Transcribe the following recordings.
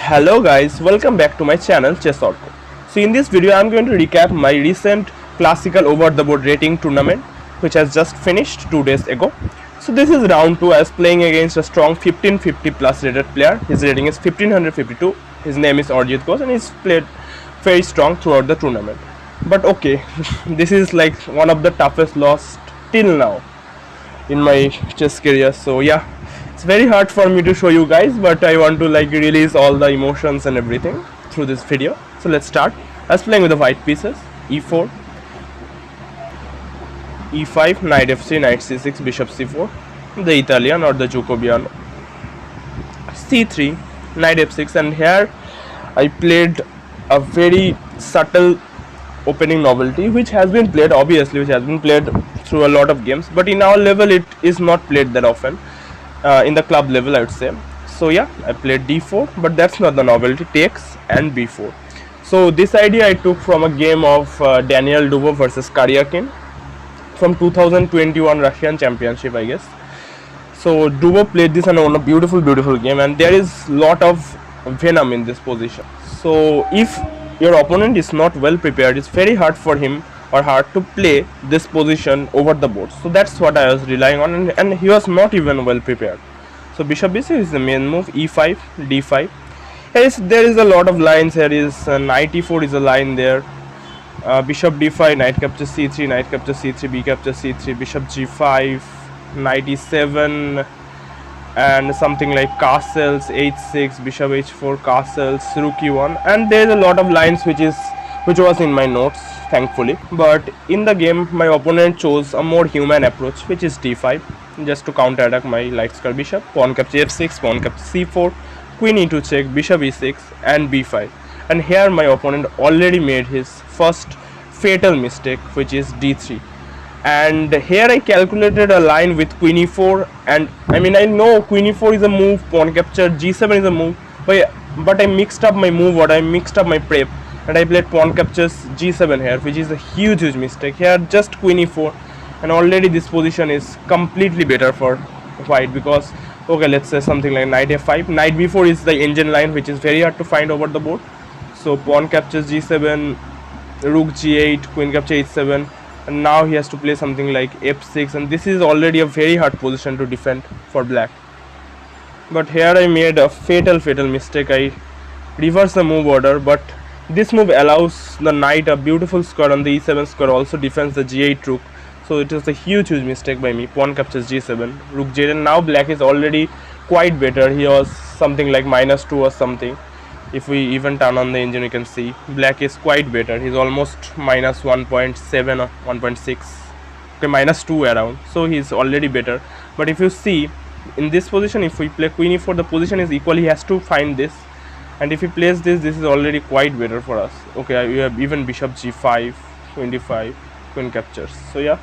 Hello guys, welcome back to my channel Chess.co. So in this video I am going to recap my recent classical over the board rating tournament which has just finished 2 days ago. So this is round 2. I was playing against a strong 1550 plus rated player. His rating is 1552. His name is Arjit Ghosh and he's played very strong throughout the tournament. But okay, this is like one of the toughest loss till now in my chess career. So yeah, it's very hard for me to show you guys, but I want to like release all the emotions and everything through this video. So let's start. I was playing with the white pieces: e4, e5, knight f3, knight c6, bishop c4, the Italian or the Jacobiano, c3, knight f6, and here I played a very subtle opening novelty which has been played, obviously, which has been played through a lot of games, but in our level it is not played that often. In the club level, I would say. So yeah, I played d4, but that's not the novelty. Takes and b4. So this idea I took from a game of Daniel Dubois versus Karyakin from 2021 Russian Championship, I guess. So Dubois played this and won a beautiful game, and there is lot of venom in this position. So if your opponent is not well prepared, it's very hard for him or hard to play this position over the board. So that's what I was relying on, and he was not even well prepared. So bishop b6 is the main move. e5, d5. There is a lot of lines here. Is knight e4 is a line there. Bishop d5, knight captures c3, knight captures c3, b captures c3, bishop g5, knight e7, and something like castles, h6, bishop h4, castles, rook e1, and there is a lot of lines which was in my notes, thankfully. But in the game my opponent chose a more human approach, which is d5, just to counterattack my light square bishop. Pawn capture f6, pawn capture c4, queen e2 check, bishop e6, and b5. And here my opponent already made his first fatal mistake, which is d3. And here I calculated a line with queen e4, and I mean, I know queen e4 is a move, pawn capture g7 is a move, but I mixed up my move, or I mixed up my prep, and I played pawn captures g7 here, which is a huge mistake. Here just queen e4, and already this position is completely better for white, because okay, let's say something like knight f5, knight b4 is the engine line, which is very hard to find over the board. So pawn captures g7, rook g8, queen capture h7, and now he has to play something like f6, and this is already a very hard position to defend for black. But here I made a fatal mistake. I reversed the move order, but this move allows the knight a beautiful square on the e7 square, also defends the g8 rook. So it was a huge mistake by me. Pawn captures g7, rook g8, and now black is already quite better. He was something like -2 or something. If we even turn on the engine, you can see black is quite better. He's almost -1.7 or 1.6, okay, -2 around. So he's already better. But if you see in this position, if we play queen e4, the position is equal. He has to find this, and if he plays this is already quite better for us. Okay, we have even bishop g5, queen d5, queen captures. So yeah,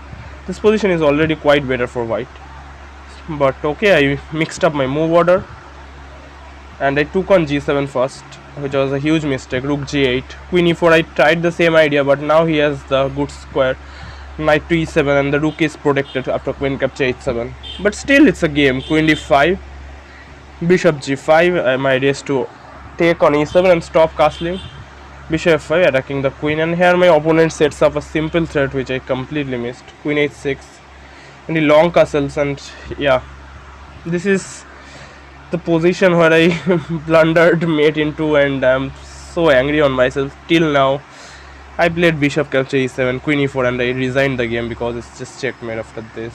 this position is already quite better for white. But okay, I mixed up my move order, and I took on g7 first, which was a huge mistake. Rook g8, queen e4. I tried the same idea, but now he has the good square, knight to e7, and the rook is protected after queen capture h7. But still it's a game. Queen d5, bishop g5. My idea is to take on e7 and stop castling. Bishop f5, attacking the queen, and here my opponent sets up a simple threat which I completely missed. Queen h6, and he long castles, and yeah, this is the position where I blundered mate into, and I'm so angry on myself till now. I played bishop capture e7, queen e4, and I resigned the game because it's just checkmate after this.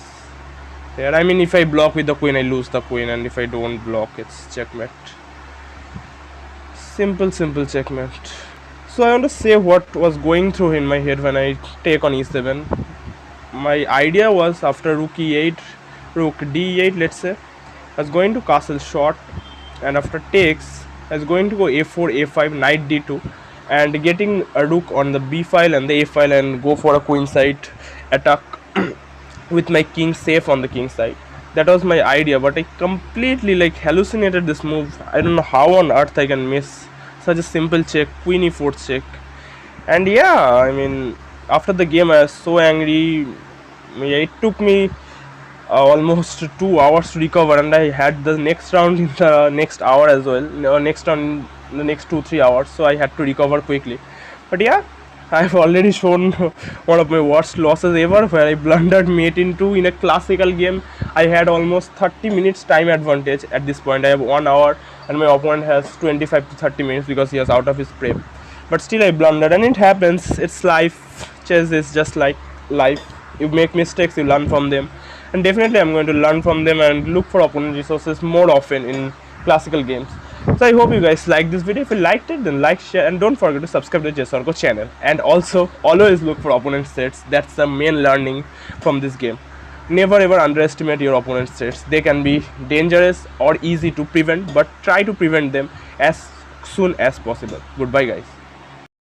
Here, I mean, if I block with the queen, I lose the queen, and if I don't block, it's checkmate. Simple checkmate. So I want to say what was going through in my head when I take on e7. My idea was after rook e8, rook d8, let's say, I was going to castle short, and after takes I was going to go a4, a5, knight d2, and getting a rook on the b file and the a file, and go for a queenside attack with my king safe on the king side. That was my idea, but I completely like hallucinated this move. I don't know how on earth I can miss such a simple check, queen e4 check. And yeah, I mean, after the game I was so angry. It took me almost 2 hours to recover, and I had the next round in the next hour as well, next round in the next 2-3 hours, so I had to recover quickly. But yeah, I've already shown one of my worst losses ever, where I blundered mate in 2 in a classical game. I had almost 30 minutes time advantage at this point. I have 1 hour and my opponent has 25 to 30 minutes because he is out of his prep. But still I blundered, and it happens, it's life. Chess is just like life. You make mistakes, you learn from them, and definitely I'm going to learn from them and look for opponent resources more often in classical games. So I hope you guys liked this video. If you liked it, then like, share, and don't forget to subscribe to Chessorko channel. And also always look for opponent sets. That's the main learning from this game. Never ever underestimate your opponent's sets. They can be dangerous or easy to prevent, but try to prevent them as soon as possible. Goodbye guys.